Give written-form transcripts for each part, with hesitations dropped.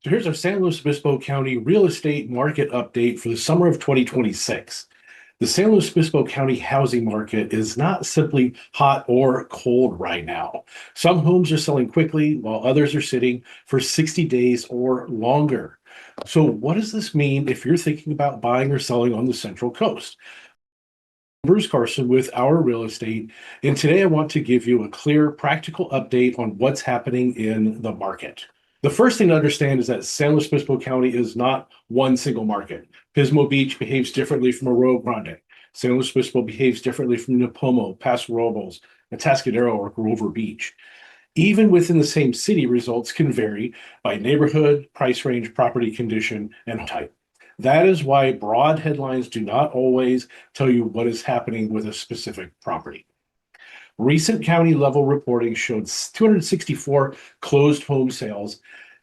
So here's our San Luis Obispo County real estate market update for the summer of 2026. The San Luis Obispo County housing market is not simply hot or cold right now. Some homes are selling quickly while others are sitting for 60 days or longer. So what does this mean if you're thinking about buying or selling on the Central Coast? Bruce Carson with Our Real Estate, and today I want to give you a clear, practical update on what's happening in the market. The first thing to understand is that San Luis Obispo County is not one single market. Pismo Beach behaves differently from Arroyo Grande. San Luis Obispo behaves differently from Nipomo, Paso Robles, Atascadero, or Grover Beach. Even within the same city, results can vary by neighborhood, price range, property condition, and type. That is why broad headlines do not always tell you what is happening with a specific property. Recent county level reporting showed 264 closed home sales,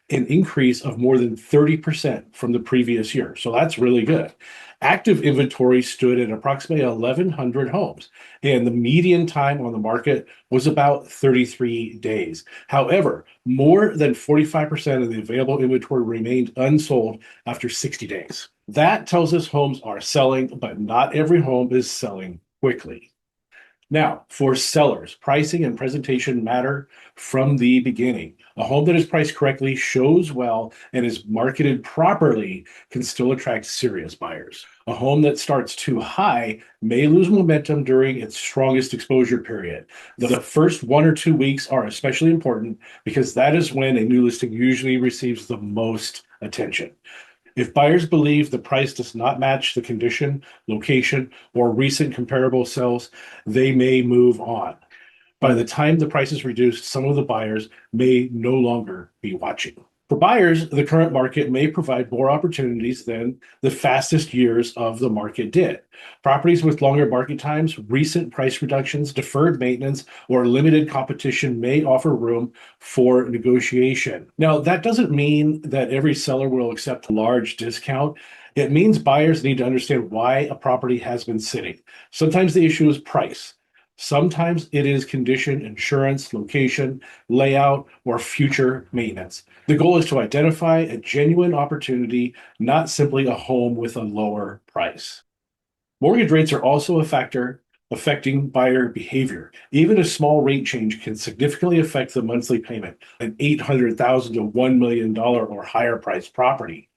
an increase of more than 30% from the previous year. So that's really good. Active inventory stood at approximately 1,100 homes, and the median time on the market was about 33 days. However, more than 45% of the available inventory remained unsold after 60 days. That tells us homes are selling, but not every home is selling quickly. Now, for sellers, pricing and presentation matter from the beginning. A home that is priced correctly, shows well, and is marketed properly can still attract serious buyers. A home that starts too high may lose momentum during its strongest exposure period. The first 1 or 2 weeks are especially important because that is when a new listing usually receives the most attention. If buyers believe the price does not match the condition, location, or recent comparable sales, they may move on. By the time the price is reduced, some of the buyers may no longer be watching. For buyers, the current market may provide more opportunities than the fastest years of the market did. Properties with longer market times, recent price reductions, deferred maintenance, or limited competition may offer room for negotiation. Now, that doesn't mean that every seller will accept a large discount. It means buyers need to understand why a property has been sitting. Sometimes the issue is price. Sometimes it is condition, insurance, location, layout, or future maintenance. The goal is to identify a genuine opportunity, not simply a home with a lower price. Mortgage rates are also a factor affecting buyer behavior. Even a small rate change can significantly affect the monthly payment, an $800,000 to $1 million or higher price property.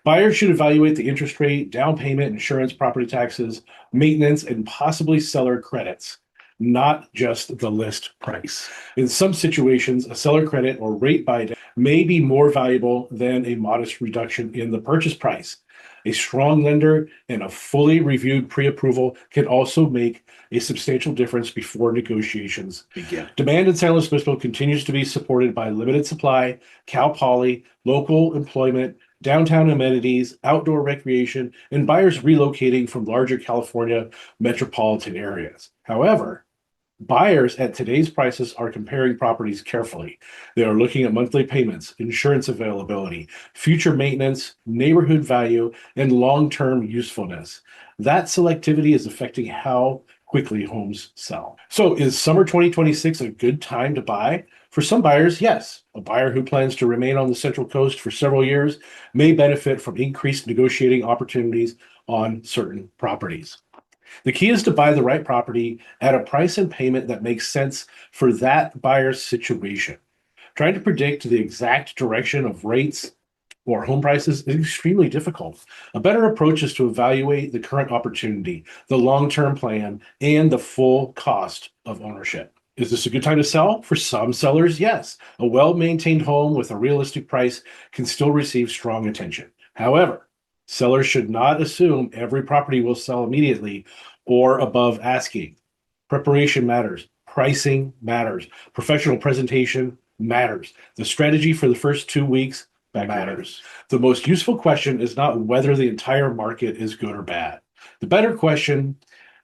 Buyers should evaluate the interest rate, down payment, insurance, property taxes, maintenance, and possibly seller credits, not just the list price. In some situations, a seller credit or rate buydown may be more valuable than a modest reduction in the purchase price. A strong lender and a fully reviewed pre-approval can also make a substantial difference before negotiations begin. Demand in San Luis Obispo continues to be supported by limited supply, Cal Poly, local employment, downtown amenities, outdoor recreation, and buyers relocating from larger California metropolitan areas. However, buyers at today's prices are comparing properties carefully. They are looking at monthly payments, insurance availability, future maintenance, neighborhood value, and long-term usefulness. That selectivity is affecting how quickly homes sell. So is summer 2026 a good time to buy? For some buyers, yes. A buyer who plans to remain on the Central Coast for several years may benefit from increased negotiating opportunities on certain properties. The key is to buy the right property at a price and payment that makes sense for that buyer's situation. Trying to predict the exact direction of rates or home prices is extremely difficult. A better approach is to evaluate the current opportunity, the long-term plan, and the full cost of ownership. Is this a good time to sell? For some sellers, yes. A well-maintained home with a realistic price can still receive strong attention. However, sellers should not assume every property will sell immediately or above asking. Preparation matters. Pricing matters. Professional presentation matters. The strategy for the first 2 weeks matters. The most useful question is not whether the entire market is good or bad. The better question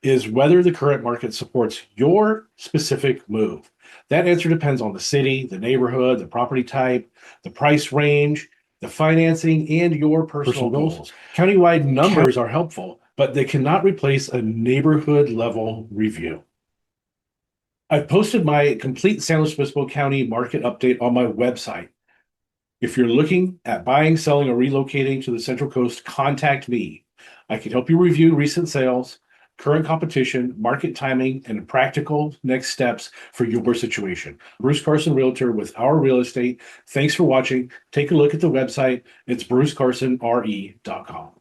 is whether the current market supports your specific move. That answer depends on the city, the neighborhood, the property type, the price range, the financing, and your personal goals. Countywide numbers are helpful, but they cannot replace a neighborhood level review. I've posted my complete San Luis Obispo County market update on my website. If you're looking at buying, selling, or relocating to the Central Coast, contact me. I can help you review recent sales, current competition, market timing, and practical next steps for your situation. Bruce Carson, Realtor with Our Real Estate. Thanks for watching. Take a look at the website. It's brucecarsonre.com.